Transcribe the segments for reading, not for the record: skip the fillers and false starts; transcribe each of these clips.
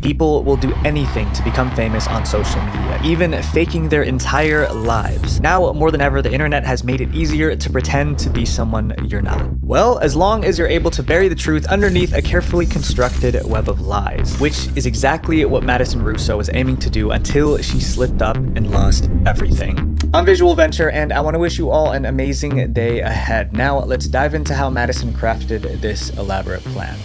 People will do anything to become famous on social media, even faking their entire lives. Now, more than ever, the internet has made it easier to pretend to be someone you're not. Well, as long as you're able to bury the truth underneath a carefully constructed web of lies, which is exactly what Madison Russo was aiming to do until she slipped up and lost everything. I'm Visual Venture, and I want to wish you all an amazing day ahead. Now, let's dive into how Madison crafted this elaborate plan.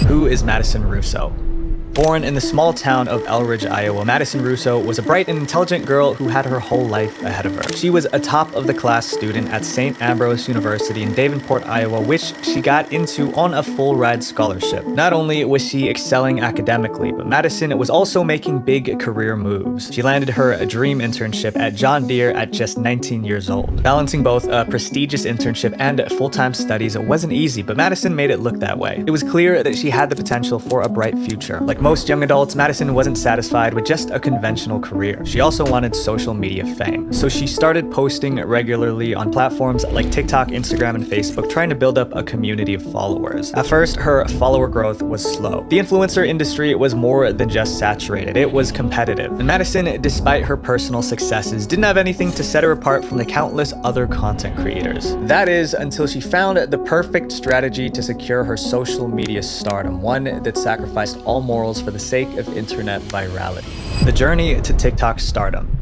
Who is Madison Russo? Born in the small town of Elridge, Iowa, Madison Russo was a bright and intelligent girl who had her whole life ahead of her. She was a top-of-the-class student at St. Ambrose University in Davenport, Iowa, which she got into on a full-ride scholarship. Not only was she excelling academically, but Madison was also making big career moves. She landed her dream internship at John Deere at just 19 years old. Balancing both a prestigious internship and full-time studies wasn't easy, but Madison made it look that way. It was clear that she had the potential for a bright future. Like most young adults, Madison wasn't satisfied with just a conventional career. She also wanted social media fame. So she started posting regularly on platforms like TikTok, Instagram, and Facebook, trying to build up a community of followers. At first, her follower growth was slow. The influencer industry was more than just saturated, it was competitive. And Madison, despite her personal successes, didn't have anything to set her apart from the countless other content creators. That is, until she found the perfect strategy to secure her social media stardom, one that sacrificed all morals for the sake of internet virality. The journey to TikTok stardom.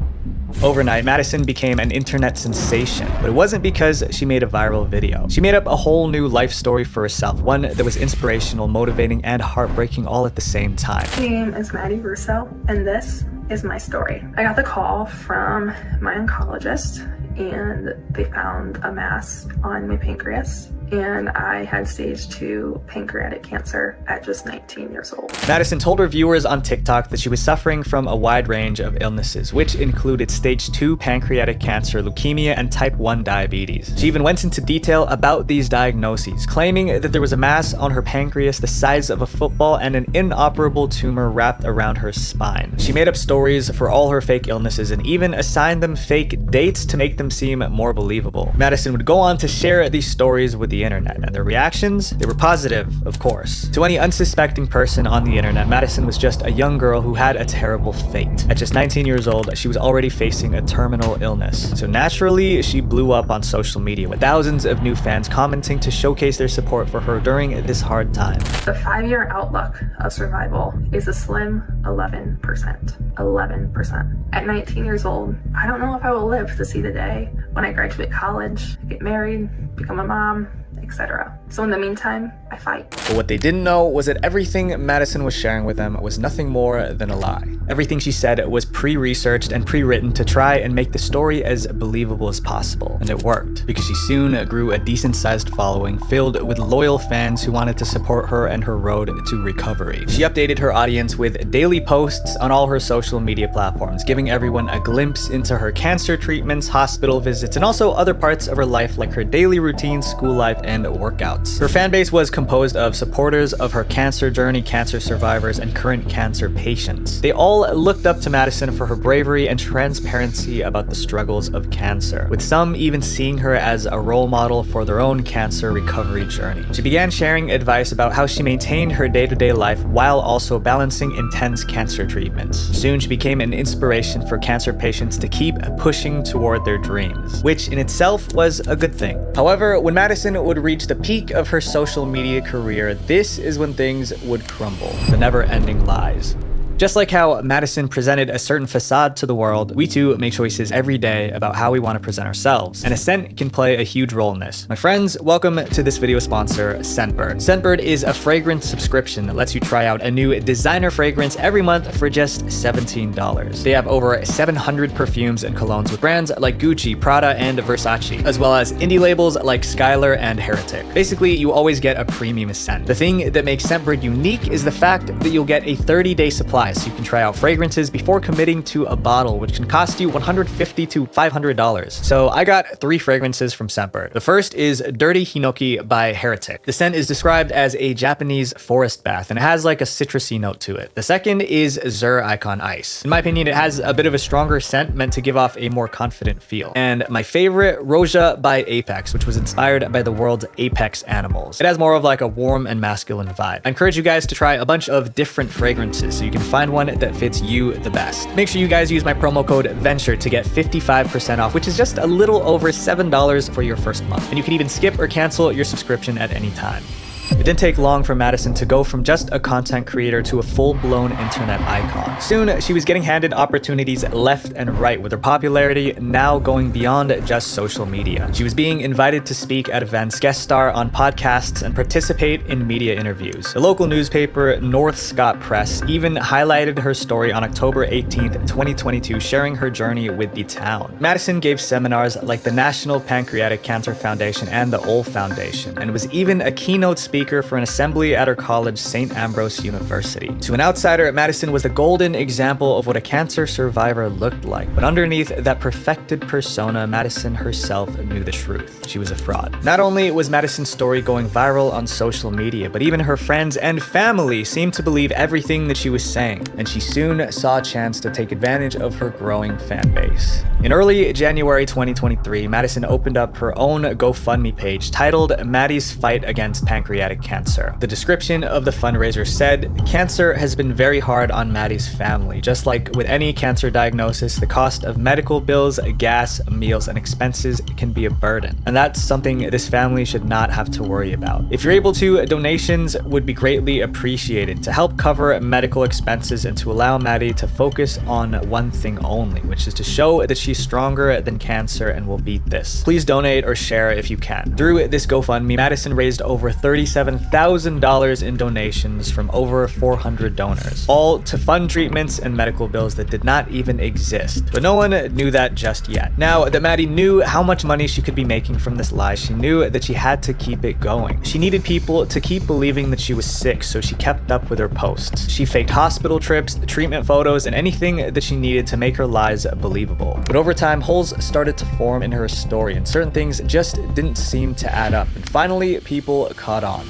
Overnight, Madison became an internet sensation, but it wasn't because she made a viral video. She made up a whole new life story for herself, one that was inspirational, motivating, and heartbreaking all at the same time. My name is Maddie Russo, and this is my story. I got the call from my oncologist, and they found a mass on my pancreas, and I had stage 2 pancreatic cancer at just 19 years old. Madison told her viewers on TikTok that she was suffering from a wide range of illnesses, which included stage 2 pancreatic cancer, leukemia, and type 1 diabetes. She even went into detail about these diagnoses, claiming that there was a mass on her pancreas the size of a football and an inoperable tumor wrapped around her spine. She made up stories for all her fake illnesses and even assigned them fake dates to make them seem more believable. Madison would go on to share these stories with the internet, and their reactions, they were positive, of course. To any unsuspecting person on the internet, Madison was just a young girl who had a terrible fate. At just 19 years old, she was already facing a terminal illness. So naturally, she blew up on social media with thousands of new fans commenting to showcase their support for her during this hard time. The 5-year outlook of survival is a slim 11%. 11%. At 19 years old, I don't know if I will live to see the day when I graduate college, get married, become a mom, etc. So in the meantime, I fight. But what they didn't know was that everything Madison was sharing with them was nothing more than a lie. Everything she said was pre-researched and pre-written to try and make the story as believable as possible. And it worked, because she soon grew a decent-sized following filled with loyal fans who wanted to support her and her road to recovery. She updated her audience with daily posts on all her social media platforms, giving everyone a glimpse into her cancer treatments, hospital visits, and also other parts of her life like her daily routine, school life, and workouts. Her fan base was composed of supporters of her cancer journey, cancer survivors, and current cancer patients. They all looked up to Madison for her bravery and transparency about the struggles of cancer, with some even seeing her as a role model for their own cancer recovery journey. She began sharing advice about how she maintained her day-to-day life while also balancing intense cancer treatments. Soon she became an inspiration for cancer patients to keep pushing toward their dreams, which in itself was a good thing. However, when Madison would reach the peak of her social media career, this is when things would crumble. The never-ending lies. Just like how Madison presented a certain facade to the world, we too make choices every day about how we want to present ourselves, and a scent can play a huge role in this. My friends, welcome to this video sponsor, Scentbird. Scentbird is a fragrance subscription that lets you try out a new designer fragrance every month for just $17. They have over 700 perfumes and colognes with brands like Gucci, Prada, and Versace, as well as indie labels like Skylar and Heretic. Basically, you always get a premium scent. The thing that makes Scentbird unique is the fact that you'll get a 30-day supply, so you can try out fragrances before committing to a bottle, which can cost you $150 to $500. So I got 3 fragrances from Scentbird. The first is Dirty Hinoki by Heretic. The scent is described as a Japanese forest bath, and it has like a citrusy note to it. The second is Zur Icon Ice. In my opinion, it has a bit of a stronger scent meant to give off a more confident feel. And my favorite, Roja by Apex, which was inspired by the world's apex animals. It has more of like a warm and masculine vibe. I encourage you guys to try a bunch of different fragrances so you can find find one that fits you the best. Make sure you guys use my promo code VENTURE to get 55% off, which is just a little over $7 for your first month. And you can even skip or cancel your subscription at any time. It didn't take long for Madison to go from just a content creator to a full-blown internet icon. Soon, she was getting handed opportunities left and right, with her popularity now going beyond just social media. She was being invited to speak at events, guest star on podcasts, and participate in media interviews. The local newspaper, North Scott Press, even highlighted her story on October 18th, 2022, sharing her journey with the town. Madison gave seminars like the National Pancreatic Cancer Foundation and the Ole Foundation, and was even a keynote speaker for an assembly at her college, St. Ambrose University. To an outsider, Madison was the golden example of what a cancer survivor looked like. But underneath that perfected persona, Madison herself knew the truth. She was a fraud. Not only was Madison's story going viral on social media, but even her friends and family seemed to believe everything that she was saying, and she soon saw a chance to take advantage of her growing fan base. In early January 2023, Madison opened up her own GoFundMe page titled Maddie's Fight Against Pancreatic Cancer. The description of the fundraiser said, "Cancer has been very hard on Maddie's family. Just like with any cancer diagnosis, the cost of medical bills, gas, meals, and expenses can be a burden. And that's something this family should not have to worry about. If you're able to, donations would be greatly appreciated to help cover medical expenses and to allow Maddie to focus on one thing only, which is to show that she's stronger than cancer and will beat this. Please donate or share if you can." Through this GoFundMe, Madison raised over $37,000 in donations from over 400 donors, all to fund treatments and medical bills that did not even exist. But no one knew that just yet. Now that Maddie knew how much money she could be making from this lie, she knew that she had to keep it going. She needed people to keep believing that she was sick, so she kept up with her posts. She faked hospital trips, treatment photos, and anything that she needed to make her lies believable. But over time, holes started to form in her story, and certain things just didn't seem to add up. And finally, people caught on.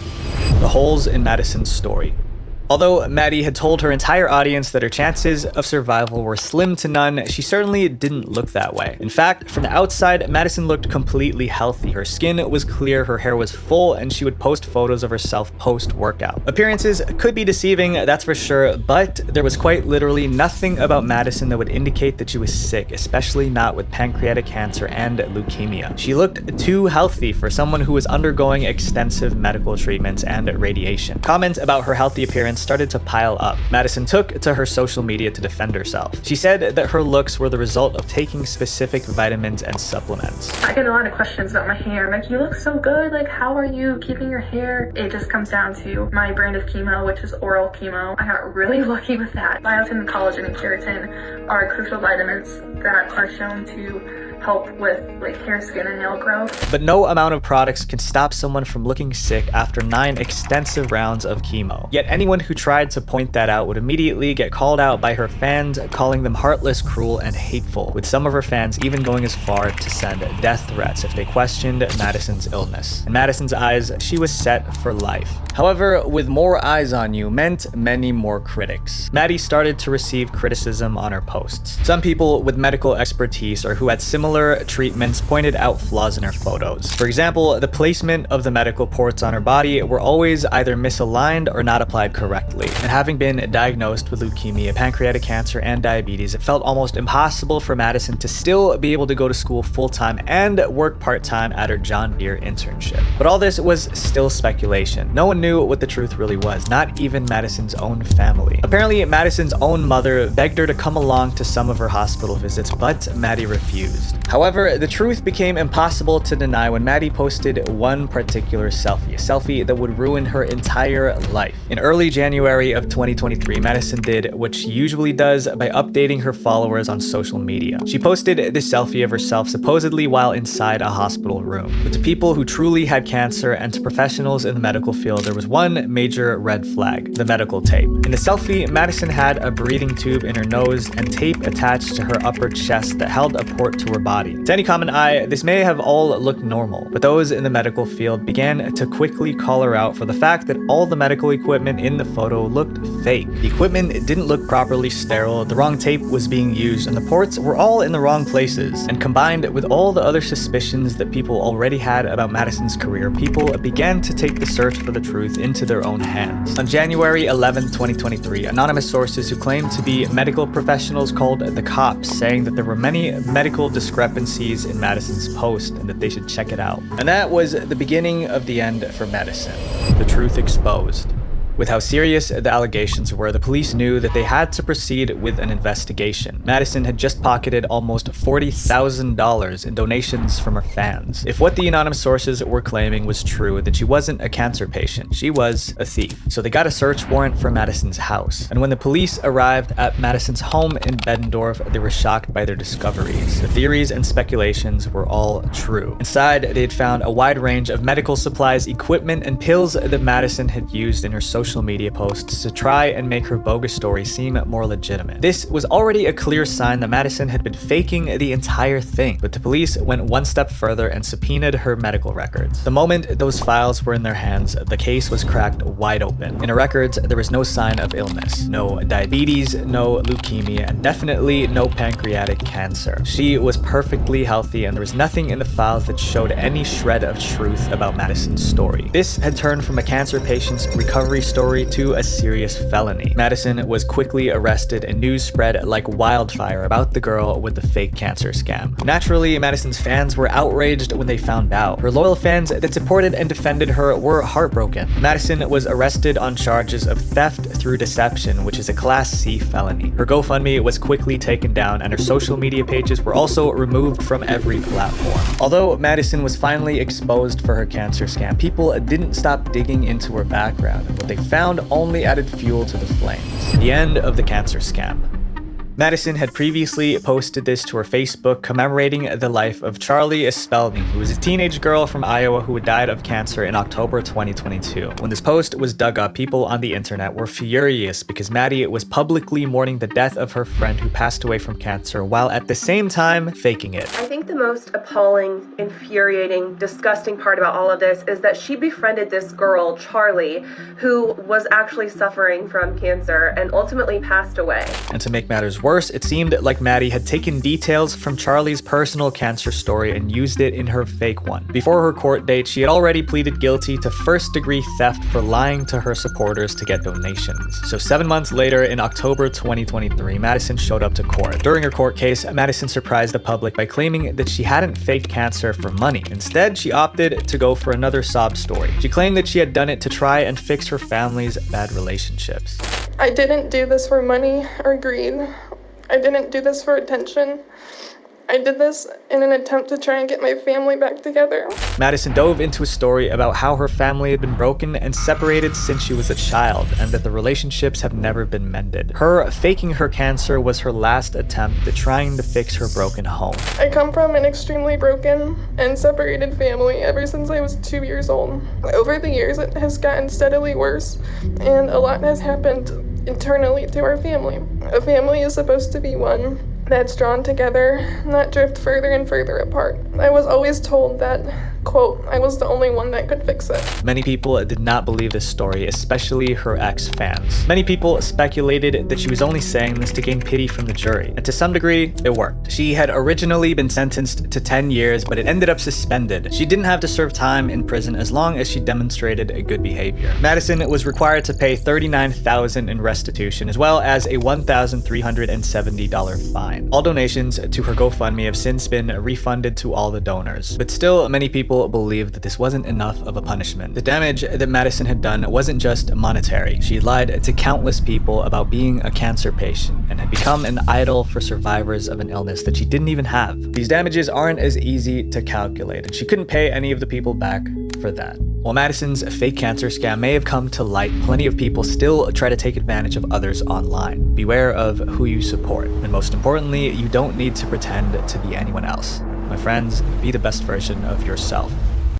The holes in Madison's story. Although Maddie had told her entire audience that her chances of survival were slim to none, she certainly didn't look that way. In fact, from the outside, Madison looked completely healthy. Her skin was clear, her hair was full, and she would post photos of herself post-workout. Appearances could be deceiving, that's for sure, but there was quite literally nothing about Madison that would indicate that she was sick, especially not with pancreatic cancer and leukemia. She looked too healthy for someone who was undergoing extensive medical treatments and radiation. Comments about her healthy appearance started to pile up. Madison took to her social media to defend herself. She said that her looks were the result of taking specific vitamins and supplements. I get a lot of questions about my hair. Like, you look so good. Like, how are you keeping your hair? It just comes down to my brand of chemo, which is oral chemo. I got really lucky with that. Biotin, collagen, and keratin are crucial vitamins that are shown to help with like hair, skin, and nail growth. But no amount of products can stop someone from looking sick after 9 extensive rounds of chemo. Yet anyone who tried to point that out would immediately get called out by her fans, calling them heartless, cruel, and hateful, with some of her fans even going as far to send death threats if they questioned Madison's illness. In Madison's eyes, she was set for life. However, with more eyes on you meant many more critics. Maddie started to receive criticism on her posts. Some people with medical expertise or who had similar treatments pointed out flaws in her photos. For example, the placement of the medical ports on her body were always either misaligned or not applied correctly. And having been diagnosed with leukemia, pancreatic cancer, and diabetes, it felt almost impossible for Madison to still be able to go to school full-time and work part-time at her John Deere internship. But all this was still speculation. No one knew what the truth really was, not even Madison's own family. Apparently, Madison's own mother begged her to come along to some of her hospital visits, but Maddie refused. However, the truth became impossible to deny when Maddie posted one particular selfie, a selfie that would ruin her entire life. In early January of 2023, Madison did what she usually does by updating her followers on social media. She posted this selfie of herself supposedly while inside a hospital room. But to people who truly had cancer and to professionals in the medical field, there was one major red flag: the medical tape. In the selfie, Madison had a breathing tube in her nose and tape attached to her upper chest that held a port to her body body. To any common eye, this may have all looked normal, but those in the medical field began to quickly call her out for the fact that all the medical equipment in the photo looked fake. The equipment didn't look properly sterile, the wrong tape was being used, and the ports were all in the wrong places. And combined with all the other suspicions that people already had about Madison's career, people began to take the search for the truth into their own hands. On January 11, 2023, anonymous sources who claimed to be medical professionals called the cops, saying that there were many medical discrepancies in Madison's post and that they should check it out. And that was the beginning of the end for Madison. The truth exposed. With how serious the allegations were, the police knew that they had to proceed with an investigation. Madison had just pocketed almost $40,000 in donations from her fans. If what the anonymous sources were claiming was true, then she wasn't a cancer patient, she was a thief. So they got a search warrant for Madison's house. And when the police arrived at Madison's home in Beddendorf, they were shocked by their discoveries. The theories and speculations were all true. Inside, they had found a wide range of medical supplies, equipment, and pills that Madison had used in her social media posts to try and make her bogus story seem more legitimate. This was already a clear sign that Madison had been faking the entire thing, but the police went one step further and subpoenaed her medical records. The moment those files were in their hands, the case was cracked wide open. In her records, there was no sign of illness, no diabetes, no leukemia, and definitely no pancreatic cancer. She was perfectly healthy, and there was nothing in the files that showed any shred of truth about Madison's story. This had turned from a cancer patient's recovery story to a serious felony. Madison was quickly arrested and news spread like wildfire about the girl with the fake cancer scam. Naturally, Madison's fans were outraged when they found out. Her loyal fans that supported and defended her were heartbroken. Madison was arrested on charges of theft through deception, which is a Class C felony. Her GoFundMe was quickly taken down and her social media pages were also removed from every platform. Although Madison was finally exposed for her cancer scam, people didn't stop digging into her background. What they found only added fuel to the flames. The end of the cancer scam. Madison had previously posted this to her Facebook commemorating the life of Charlie Spelving, who was a teenage girl from Iowa who had died of cancer in October 2022. When this post was dug up, people on the internet were furious because Maddie was publicly mourning the death of her friend who passed away from cancer while at the same time faking it. I think the most appalling, infuriating, disgusting part about all of this is that she befriended this girl, Charlie, who was actually suffering from cancer and ultimately passed away. And to make matters worse, it seemed like Maddie had taken details from Charlie's personal cancer story and used it in her fake one. Before her court date, she had already pleaded guilty to first-degree theft for lying to her supporters to get donations. So 7 months later, in October 2023, Madison showed up to court. During her court case, Madison surprised the public by claiming that she hadn't faked cancer for money. Instead, she opted to go for another sob story. She claimed that she had done it to try and fix her family's bad relationships. I didn't do this for money or greed. I didn't do this for attention. I did this in an attempt to try and get my family back together. Madison dove into a story about how her family had been broken and separated since she was a child, and that the relationships have never been mended. Her faking her cancer was her last attempt at trying to fix her broken home. I come from an extremely broken and separated family ever since I was 2 years old. Over the years, it has gotten steadily worse, and a lot has happened internally to our family. A family is supposed to be one that's drawn together, not drift further and further apart. I was always told that, quote, I was the only one that could fix it. Many people did not believe this story, especially her ex-fans. Many people speculated that she was only saying this to gain pity from the jury, and to some degree, it worked. She had originally been sentenced to 10 years, but it ended up suspended. She didn't have to serve time in prison as long as she demonstrated a good behavior. Madison was required to pay $39,000 in restitution, as well as a $1,370 fine. All donations to her GoFundMe have since been refunded to all the donors, but still many people believed that this wasn't enough of a punishment. The damage that Madison had done wasn't just monetary. She lied to countless people about being a cancer patient and had become an idol for survivors of an illness that she didn't even have. These damages aren't as easy to calculate, and she couldn't pay any of the people back for that. While Madison's fake cancer scam may have come to light, plenty of people still try to take advantage of others online. Beware of who you support, and most importantly, you don't need to pretend to be anyone else. My friends, be the best version of yourself.